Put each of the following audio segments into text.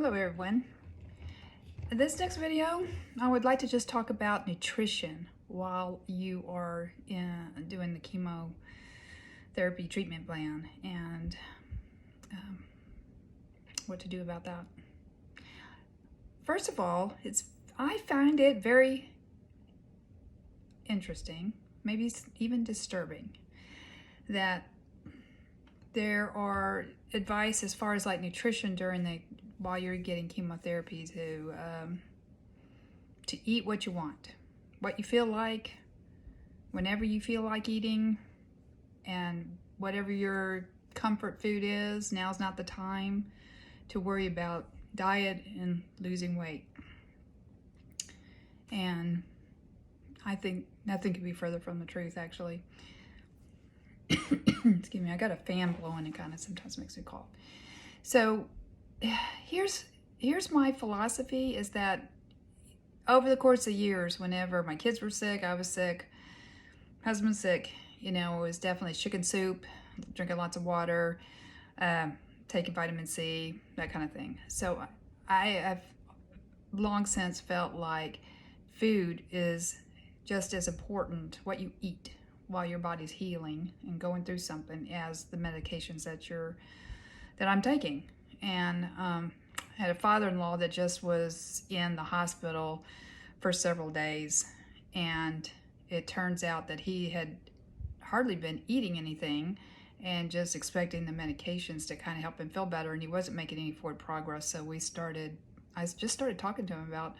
Hello everyone. In this next video, I would like to just talk about nutrition while you are doing the chemotherapy treatment plan and what to do about that. First of all, I find it very interesting, maybe even disturbing, that there are advice as far as like nutrition while you're getting chemotherapy to eat what you want, what you feel like, whenever you feel like eating, and whatever your comfort food is. Now's not the time to worry about diet and losing weight. And I think nothing could be further from the truth, actually. Excuse me, I got a fan blowing, and kind of sometimes makes me cough. So here's my philosophy, is that over the course of years, whenever my kids were sick, I was sick, husband's sick, it was definitely chicken soup, drinking lots of water, taking vitamin C, that kind of thing. So I have long since felt like food is just as important, what you eat while your body's healing and going through something, as the medications that I'm taking. And I had a father-in-law that just was in the hospital for several days, and it turns out that he had hardly been eating anything and just expecting the medications to kind of help him feel better, and he wasn't making any forward progress. So I just started talking to him about,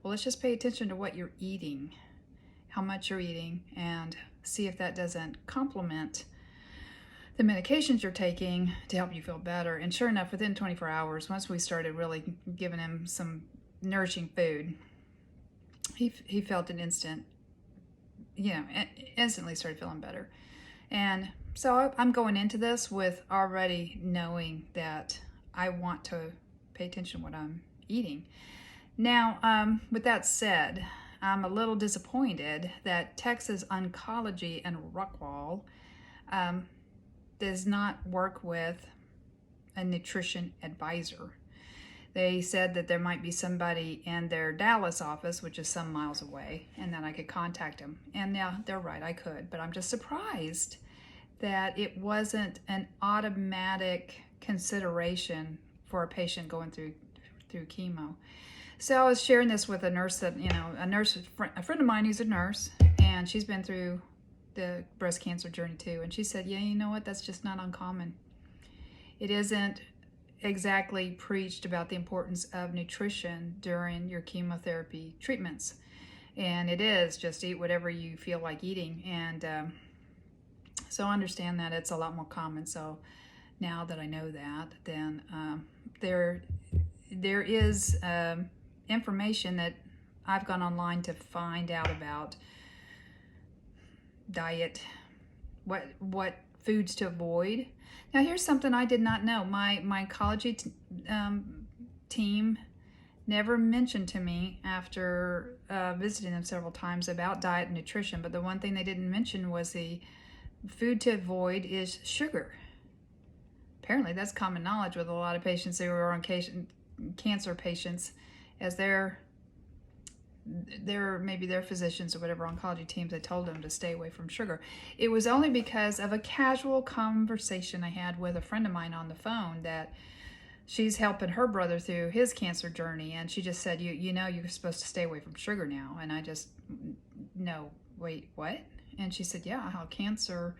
well, let's just pay attention to what you're eating, how much you're eating, and see if that doesn't complement the medications you're taking to help you feel better. And sure enough, within 24 hours, once we started really giving him some nourishing food, he felt an instantly started feeling better. And so I'm going into this with already knowing that I want to pay attention to what I'm eating. Now, with that said, I'm a little disappointed that Texas Oncology and Rockwall does not work with a nutrition advisor. They said that there might be somebody in their Dallas office, which is some miles away, and that I could contact them. And yeah, they're right, I could, but I'm just surprised that it wasn't an automatic consideration for a patient going through chemo. So I was sharing this with a nurse a friend of mine who's a nurse, and she's been through the breast cancer journey too. And she said, yeah, you know what? That's just not uncommon. It isn't exactly preached about the importance of nutrition during your chemotherapy treatments. And it is just eat whatever you feel like eating. And so I understand that it's a lot more common. So now that I know that, then there is information that I've gone online to find out about diet, what foods to avoid. Now here's something I did not know. My oncology team never mentioned to me, after visiting them several times, about diet and nutrition, but the one thing they didn't mention was the food to avoid is sugar. Apparently that's common knowledge with a lot of patients who are on cancer patients, as maybe their physicians or whatever oncology teams had told them to stay away from sugar. It was only because of a casual conversation I had with a friend of mine on the phone, that she's helping her brother through his cancer journey, and she just said, you're supposed to stay away from sugar now. And I just, no, wait, what? And she said, yeah, how cancer,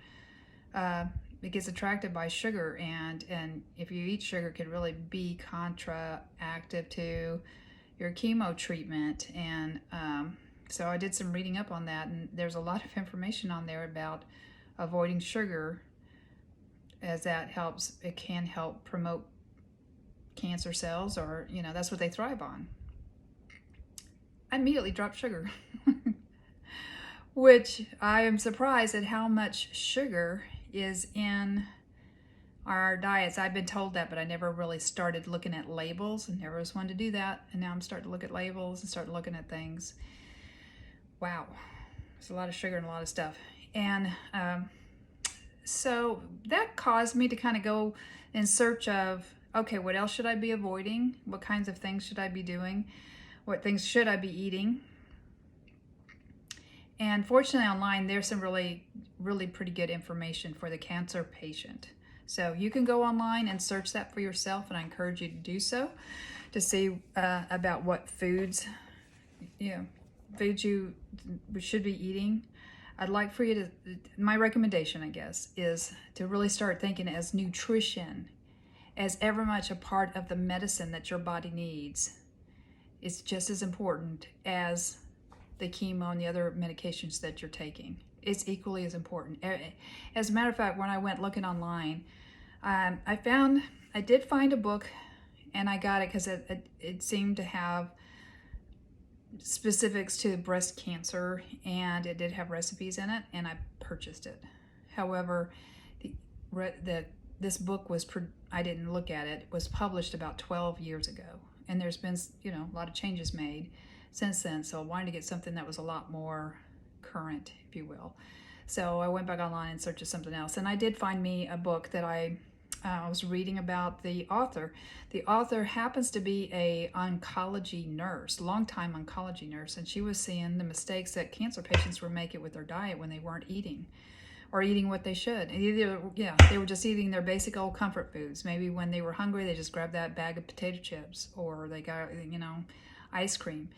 it gets attracted by sugar, and if you eat sugar, it could really be contraactive to your chemo treatment. And so I did some reading up on that, and there's a lot of information on there about avoiding sugar, as that it can help promote cancer cells, or that's what they thrive on. I immediately dropped sugar, which I am surprised at how much sugar is in our diets. I've been told that, but I never really started looking at labels, and never was one to do that. And now I'm starting to look at labels and start looking at things. Wow, there's a lot of sugar and a lot of stuff. And so that caused me to kind of go in search of, okay, what else should I be avoiding? What kinds of things should I be doing? What things should I be eating? And fortunately online, there's some really pretty good information for the cancer patient. So you can go online and search that for yourself, and I encourage you to do so, to see about what foods, foods you should be eating. I'd like for you to, my recommendation, I guess, is to really start thinking as nutrition as ever much a part of the medicine that your body needs. It's just as important as the chemo and the other medications that you're taking. It's equally as important. As a matter of fact, when I went looking online, I did find a book, and I got it because it seemed to have specifics to breast cancer, and it did have recipes in it, and I purchased it. However, this book was, I didn't look at it, was published about 12 years ago, and there's been a lot of changes made since then, so I wanted to get something that was a lot more current, if you will. So I went back online and searched something else, and I did find me a book that I was reading about the author. The author happens to be a oncology nurse, longtime oncology nurse, and she was seeing the mistakes that cancer patients were making with their diet when they weren't eating, or eating what they should. Either, they were just eating their basic old comfort foods. Maybe when they were hungry, they just grabbed that bag of potato chips, or they got, ice cream.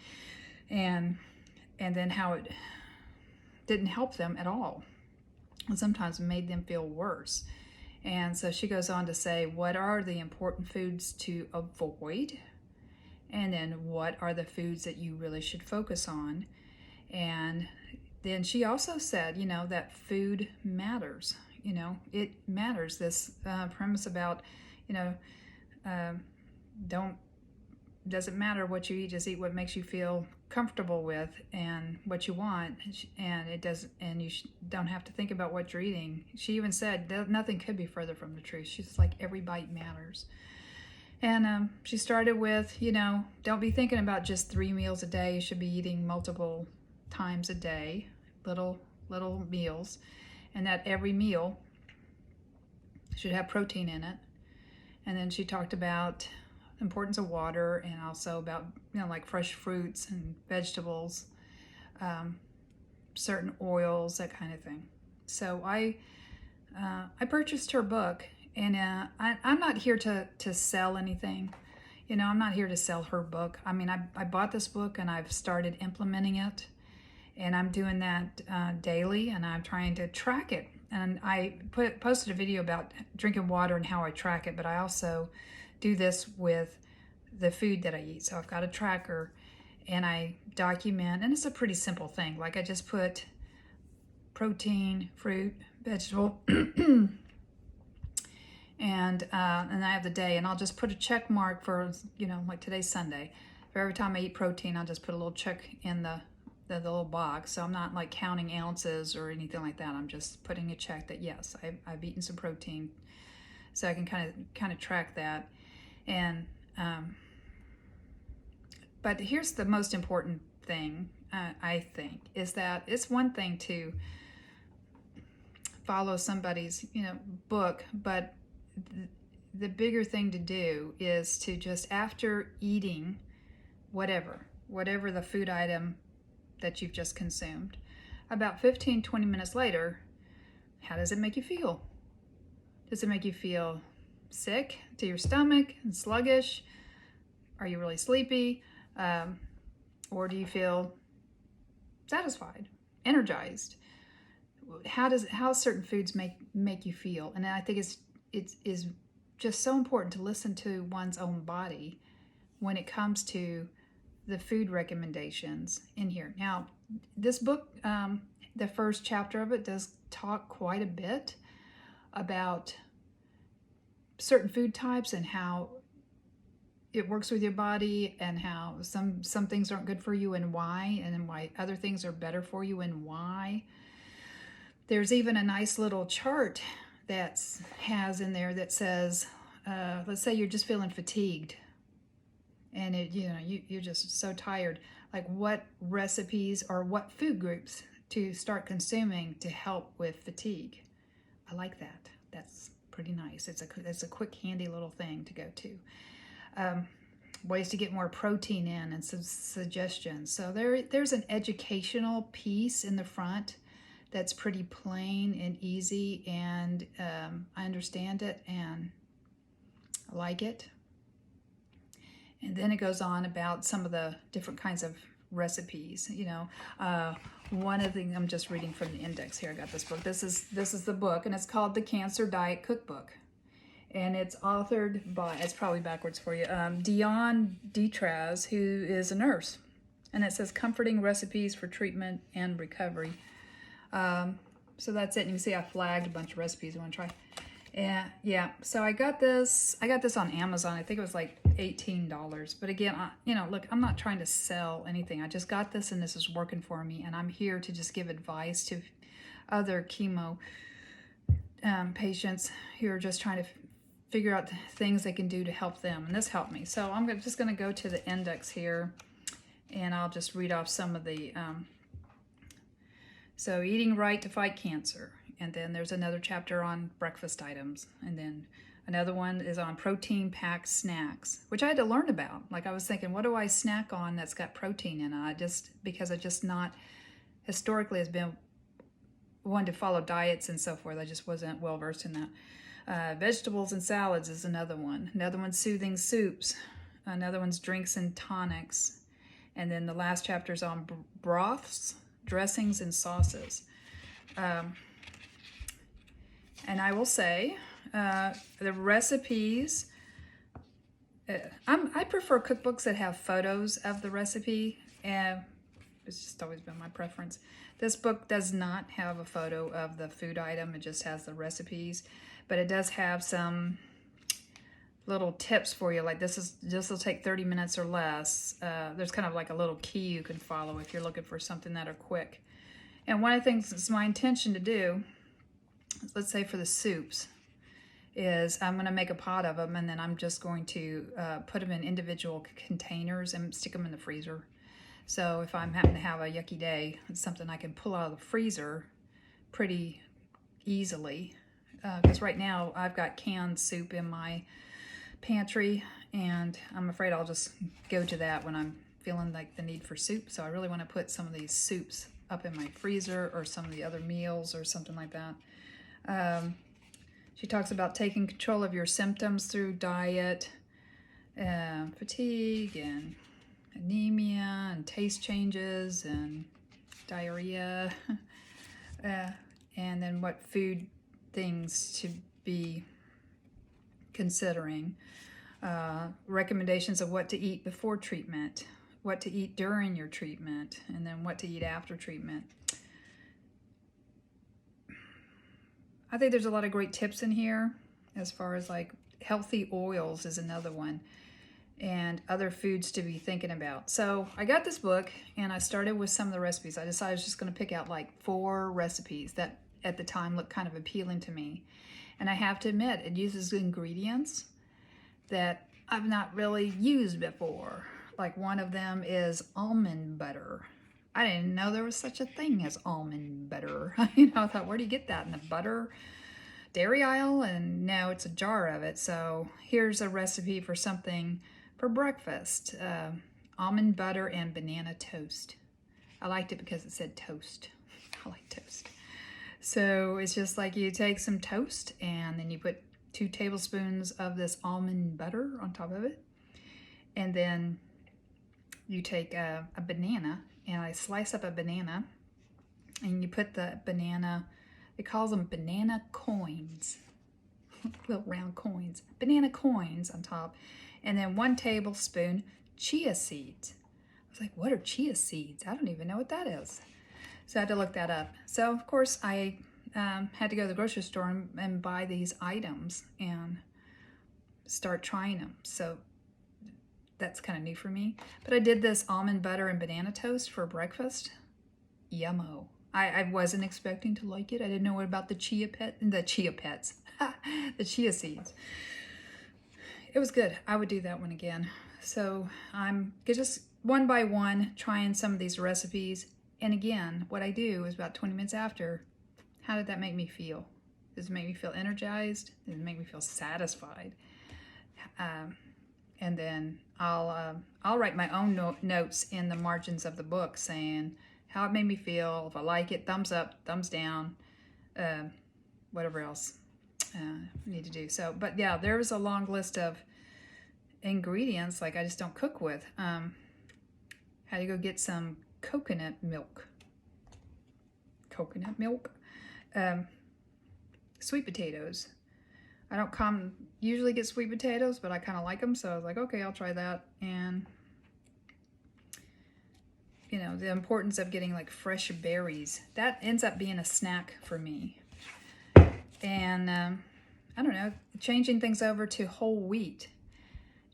And then how it didn't help them at all, and sometimes made them feel worse. And so she goes on to say, what are the important foods to avoid? And then what are the foods that you really should focus on? And then she also said, that food matters. It matters. This premise about, doesn't matter what you eat, just eat what makes you feel comfortable with and what you want, and it doesn't, and you don't have to think about what you're eating. She even said that nothing could be further from the truth. She's like, every bite matters. And she started with, don't be thinking about just 3 meals a day. You should be eating multiple times a day, little meals, and that every meal should have protein in it. And then she talked about importance of water, and also about like fresh fruits and vegetables, certain oils, that kind of thing. So I purchased her book, and I'm not here to sell anything. I'm not here to sell her book. I mean, I bought this book and I've started implementing it, and I'm doing that daily, and I'm trying to track it. And I posted a video about drinking water and how I track it, but I also do this with the food that I eat. So I've got a tracker, and I document, and it's a pretty simple thing. Like, I just put protein, fruit, vegetable, and I have the day, and I'll just put a check mark for, like today's Sunday. For every time I eat protein, I'll just put a little check in the little box. So I'm not like counting ounces or anything like that. I'm just putting a check that yes, I've eaten some protein, so I can kind of track that. And but here's the most important thing, I think, is that it's one thing to follow somebody's book, but the bigger thing to do is to just, after eating whatever the food item that you've just consumed, about 15-20 minutes later, how does it make you feel? Does it make you feel sick to your stomach and sluggish? Are you really sleepy? Or do you feel satisfied, energized? How certain foods make you feel? And I think it is just so important to listen to one's own body when it comes to the food recommendations in here. Now, this book, the first chapter of it does talk quite a bit about certain food types and how it works with your body, and how some things aren't good for you and why, and then why other things are better for you and why. There's even a nice little chart that has in there that says, let's say you're just feeling fatigued, and you're just so tired, like what recipes or what food groups to start consuming to help with fatigue. I like that. That's pretty nice. It's a quick, handy little thing to go to. Ways to get more protein in and some suggestions. So there's an educational piece in the front that's pretty plain and easy, and I understand it and I like it. And then it goes on about some of the different kinds of recipes. One of the things, I'm just reading from the index here. I got this book. This is the book, and it's called The Cancer Diet Cookbook. And it's authored by, it's probably backwards for you, Dion Detraz, who is a nurse. And it says comforting recipes for treatment and recovery. So that's it. And you can see I flagged a bunch of recipes I want to try. And yeah, so I got this on Amazon. I think it was like $18. But again, look, I'm not trying to sell anything. I just got this and this is working for me. And I'm here to just give advice to other chemo patients who are just trying to figure out the things they can do to help them. And this helped me. So I'm just going to go to the index here and I'll just read off some of the, so eating right to fight cancer. And then there's another chapter on breakfast items. And then another one is on protein-packed snacks, which I had to learn about. Like I was thinking, what do I snack on that's got protein in it? Because I just not, historically has been one to follow diets and so forth. I just wasn't well versed in that. Vegetables and salads is another one. Another one's soothing soups. Another one's drinks and tonics. And then the last chapter is on broths, dressings, and sauces. And I will say, the recipes, I prefer cookbooks that have photos of the recipe, and it's just always been my preference. This book does not have a photo of the food item, it just has the recipes, but it does have some little tips for you, like this will take 30 minutes or less. There's kind of like a little key you can follow if you're looking for something that are quick. And one of the things it's my intention to do, let's say for the soups, is I'm going to make a pot of them and then I'm just going to put them in individual containers and stick them in the freezer. So if I'm having to have a yucky day, it's something I can pull out of the freezer pretty easily. Because right now I've got canned soup in my pantry and I'm afraid I'll just go to that when I'm feeling like the need for soup. So I really want to put some of these soups up in my freezer or some of the other meals or something like that. She talks about taking control of your symptoms through diet, fatigue and anemia and taste changes and diarrhea, and then what food things to be considering, recommendations of what to eat before treatment, what to eat during your treatment, and then what to eat after treatment. I think there's a lot of great tips in here as far as like healthy oils is another one, and other foods to be thinking about. So I got this book and I started with some of the recipes. I decided I was just going to pick out like 4 recipes that at the time looked kind of appealing to me. And I have to admit, it uses ingredients that I've not really used before. Like one of them is almond butter. I didn't know there was such a thing as almond butter. I thought, where do you get that? In the butter dairy aisle? And no, it's a jar of it. So here's a recipe for something for breakfast. Almond butter and banana toast. I liked it because it said toast. I like toast. So it's just like you take some toast and then you put 2 tablespoons of this almond butter on top of it. And then you take a banana, and I slice up a banana, and you put the banana, it calls them banana coins, little round coins, banana coins on top, and then 1 tablespoon chia seeds. I was like, what are chia seeds? I don't even know what that is. So I had to look that up. So of course I had to go to the grocery store and buy these items and start trying them. So that's kind of new for me. But I did this almond butter and banana toast for breakfast. Yummo. I wasn't expecting to like it. I didn't know what about the chia seeds. It was good. I would do that one again. So I'm just one by one trying some of these recipes. And again, what I do is about 20 minutes after, how did that make me feel? Does it make me feel energized? Does it make me feel satisfied? And then I'll write my own notes in the margins of the book saying how it made me feel, if I like it, thumbs up, thumbs down, whatever else I need to do. So, but yeah, there's a long list of ingredients like I just don't cook with. How to go get some coconut milk. Sweet potatoes. I don't usually get sweet potatoes, but I kind of like them, so I was like, okay, I'll try that. And you know, the importance of getting like fresh berries, that ends up being a snack for me. And I don't know, changing things over to whole wheat.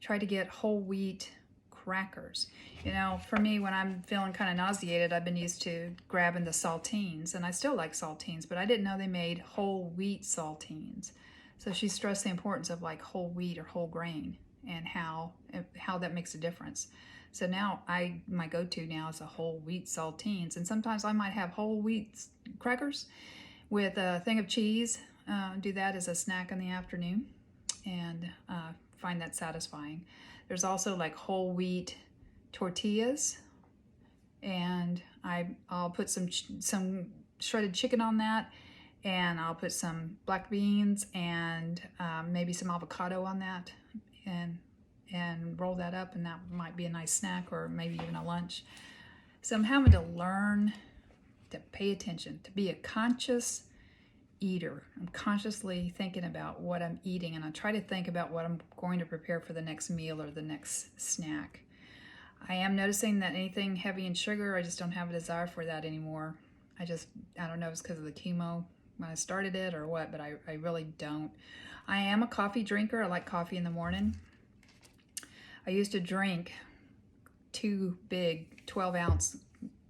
Try to get whole wheat crackers. You know, for me, when I'm feeling kind of nauseated, I've been used to grabbing the saltines, and I still like saltines, but I didn't know they made whole wheat saltines. So she stressed the importance of like whole wheat or whole grain and how that makes a difference. So now my go-to now is a whole wheat saltines, and sometimes I might have whole wheat crackers with a thing of cheese. Do that as a snack in the afternoon, and find that satisfying. There's also like whole wheat tortillas, and I'll put some shredded chicken on that, and I'll put some black beans and maybe some avocado on that, and roll that up, and that might be a nice snack or maybe even a lunch. So I'm having to learn to pay attention, to be a conscious eater. I'm consciously thinking about what I'm eating, and I try to think about what I'm going to prepare for the next meal or the next snack. I am noticing that anything heavy in sugar, I just don't have a desire for that anymore. I don't know if it's because of the chemo when I started it or what, but I really don't. I am a coffee drinker. I like coffee in the morning. I used to drink 2 big 12-ounce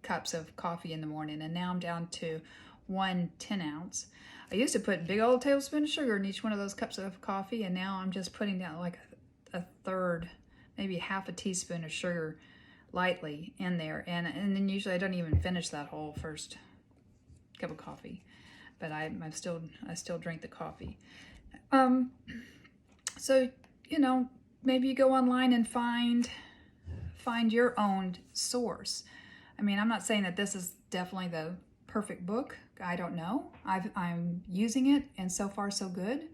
cups of coffee in the morning, and now I'm down to 1 10-ounce. I used to put a big old tablespoon of sugar in each one of those cups of coffee, and now I'm just putting down like a third, maybe half a teaspoon of sugar lightly in there, and then usually I don't even finish that whole first cup of coffee, but I still drink the coffee. So you know, maybe you go online and find your own source. I mean, I'm not saying that this is definitely the perfect book. I don't know. I'm using it, and so far so good.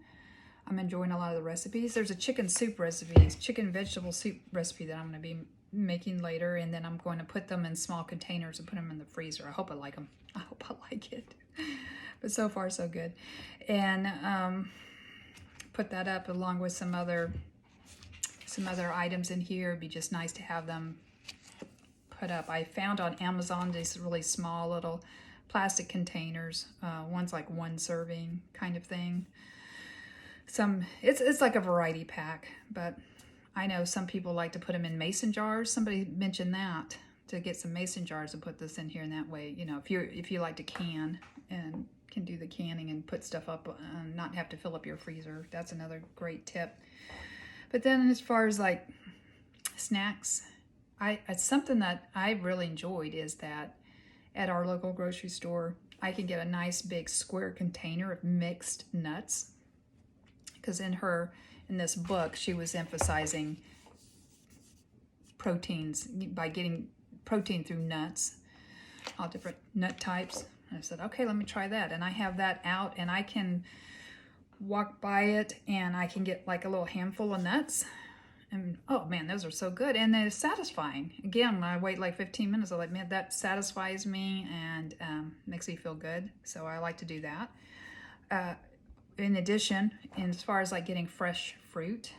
I'm enjoying a lot of the recipes. There's a chicken vegetable soup recipe that I'm going to be making later, and then I'm going to put them in small containers and put them in the freezer. I hope I like them. I hope I like it. But so far so good. And put that up along with some other items in here. It'd be just nice to have them put up. I found on Amazon these really small little plastic containers. One's like 1 serving kind of thing. It's like a variety pack, but I know some people like to put them in mason jars. Somebody mentioned that, to get some mason jars and put this in here, and that way, you know, if you like to can and can do the canning and put stuff up and not have to fill up your freezer, that's another great tip. But then as far as like snacks, it's something that I really enjoyed is that at our local grocery store, I can get a nice big square container of mixed nuts. Because in this book, she was emphasizing proteins by getting protein through nuts, all different nut types. And I said, okay, let me try that. And I have that out, and I can walk by it, and I can get like a little handful of nuts. And oh man, those are so good, and they're satisfying. Again, when I wait like 15 minutes, I'm like, man, that satisfies me and makes me feel good. So I like to do that. In addition, as far as like getting fresh fruit,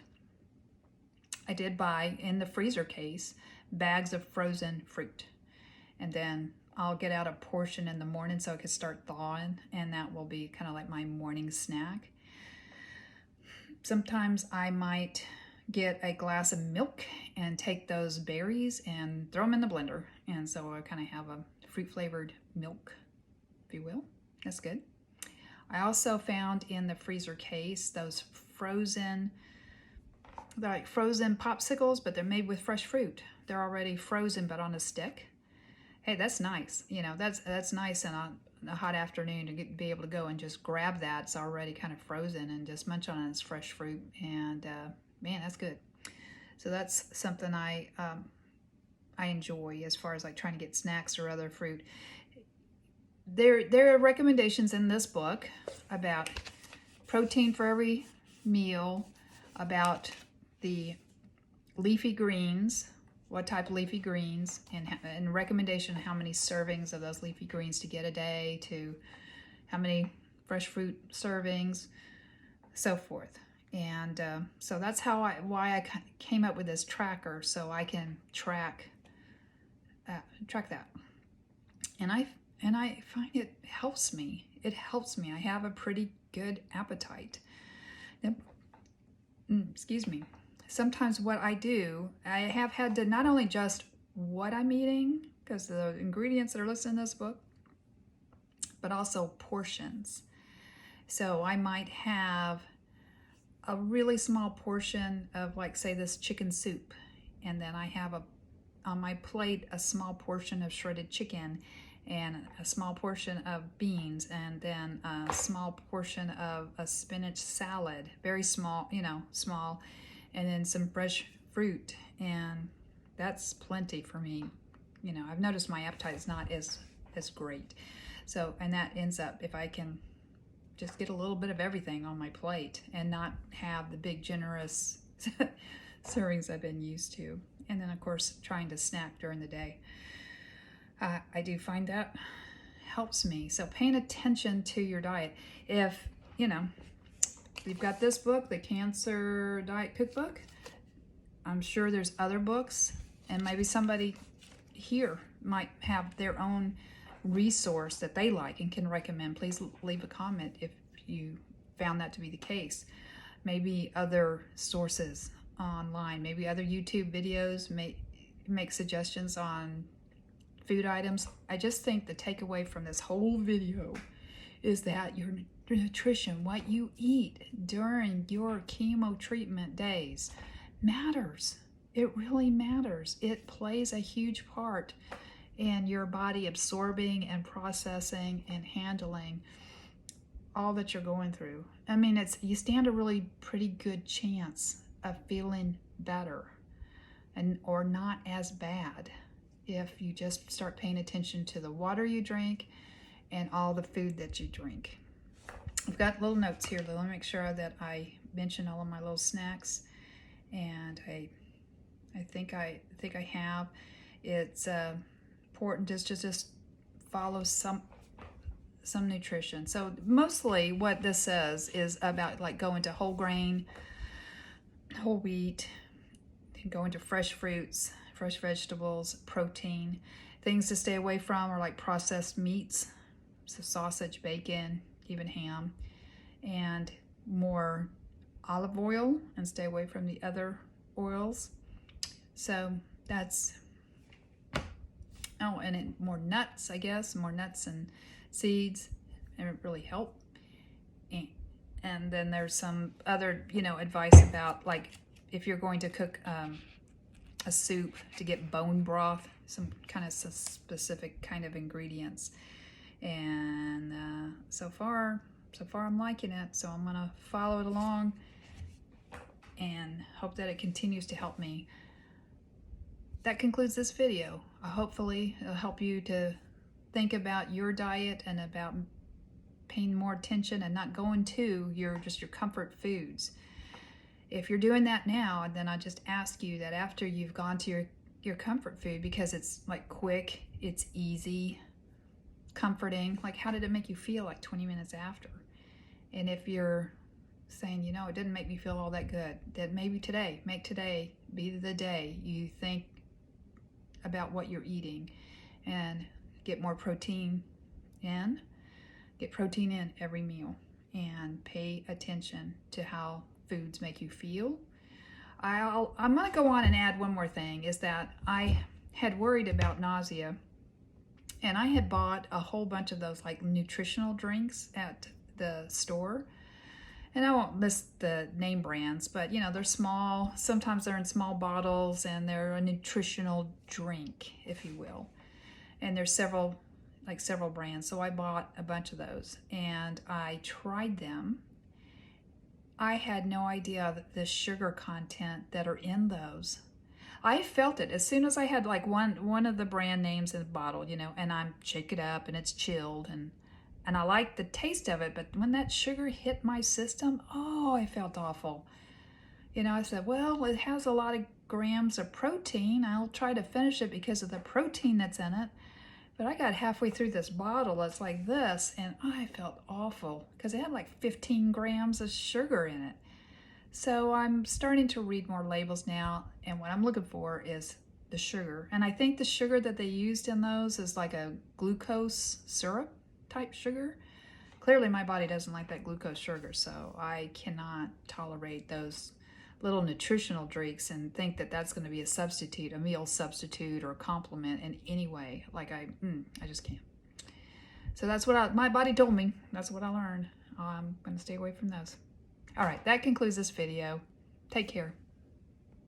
I did buy in the freezer case bags of frozen fruit, and then I'll get out a portion in the morning so it can start thawing, and that will be kind of like my morning snack. Sometimes I might get a glass of milk and take those berries and throw them in the blender, and so I kind of have a fruit flavored milk, if you will. That's good. I also found in the freezer case those they're like frozen popsicles, but they're made with fresh fruit. They're already frozen but on a stick. Hey, that's nice. You know, that's nice, and a hot afternoon to be able to go and just grab that. It's already kind of frozen and just munch on it as fresh fruit. And man, that's good. So that's something I enjoy as far as like trying to get snacks or other fruit. There are recommendations in this book about protein for every meal, about the leafy greens, what type of leafy greens, and recommendation how many servings of those leafy greens to get a day, to how many fresh fruit servings, so forth. And so that's why I came up with this tracker, so I can track that. And I find it helps me. It helps me. I have a pretty good appetite. Excuse me. Sometimes what I do, I have had to not only just what I'm eating, because the ingredients that are listed in this book, but also portions. So I might have a really small portion of, like, say, this chicken soup, and then I have on my plate a small portion of shredded chicken and a small portion of beans, and then a small portion of a spinach salad, very small, small, and then some fresh fruit. And that's plenty for me. I've noticed my appetite is not as great. So, and that ends up, if I can just get a little bit of everything on my plate and not have the big generous servings I've been used to. And then of course trying to snack during the day. I do find that helps me. So paying attention to your diet. If you've got this book, the Cancer Diet Cookbook, I'm sure there's other books, and maybe somebody here might have their own resource that they like and can recommend. Please leave a comment if you found that to be the case. Maybe other sources online, maybe other YouTube videos make suggestions on food items. I just think the takeaway from this whole video is that your nutrition, what you eat during your chemo treatment days, matters. It really matters. It plays a huge part in your body absorbing and processing and handling all that you're going through. I mean, you stand a really pretty good chance of feeling better or not as bad if you just start paying attention to the water you drink and all the food that you drink. I've got little notes here. Let me make sure that I mention all of my little snacks, and I think I have. It's important just to follow some nutrition. So mostly what this says is about like going to whole grain, whole wheat, going to fresh fruits, fresh vegetables, protein. Things to stay away from are like processed meats, so sausage, bacon, even ham, and more olive oil, and stay away from the other oils. So that's, and more nuts, I guess, more nuts and seeds, and it really help. And then there's some other, advice about, like, if you're going to cook a soup, to get bone broth, some kind of specific kind of ingredients. And so far I'm liking it, so I'm gonna follow it along and hope that it continues to help me. That concludes this video. Hopefully it'll help you to think about your diet and about paying more attention and not going to your comfort foods. If you're doing that now, then I just ask you that after you've gone to your comfort food, because it's like quick, it's easy, comforting, like how did it make you feel like 20 minutes after? And if you're saying, it didn't make me feel all that good, then maybe make today be the day you think about what you're eating and get more protein in. Get protein in every meal and pay attention to how foods make you feel. I'm going to go on and add one more thing, is that I had worried about nausea, and I had bought a whole bunch of those like nutritional drinks at the store. And I won't list the name brands, but they're small. Sometimes they're in small bottles, and they're a nutritional drink, if you will. And there's several like several brands. So I bought a bunch of those and I tried them. I had no idea that the sugar content that are in those. I felt it as soon as I had like one of the brand names in the bottle, you know, and I shake it up and it's chilled and I like the taste of it, but when that sugar hit my system, oh, I felt awful. You know, I said, well, it has a lot of grams of protein. I'll try to finish it because of the protein that's in it. But I got halfway through this bottle that's like this, and I felt awful because it had like 15 grams of sugar in it. So I'm starting to read more labels now, and what I'm looking for is the sugar. And I think the sugar that they used in those is like a glucose syrup type sugar. Clearly my body doesn't like that glucose sugar, so I cannot tolerate those little nutritional drinks and think that that's going to be a substitute, a meal substitute or a complement in any way. Like I just can't. So that's what my body told me. That's what I learned. I'm going to stay away from those. All right, that concludes this video. Take care.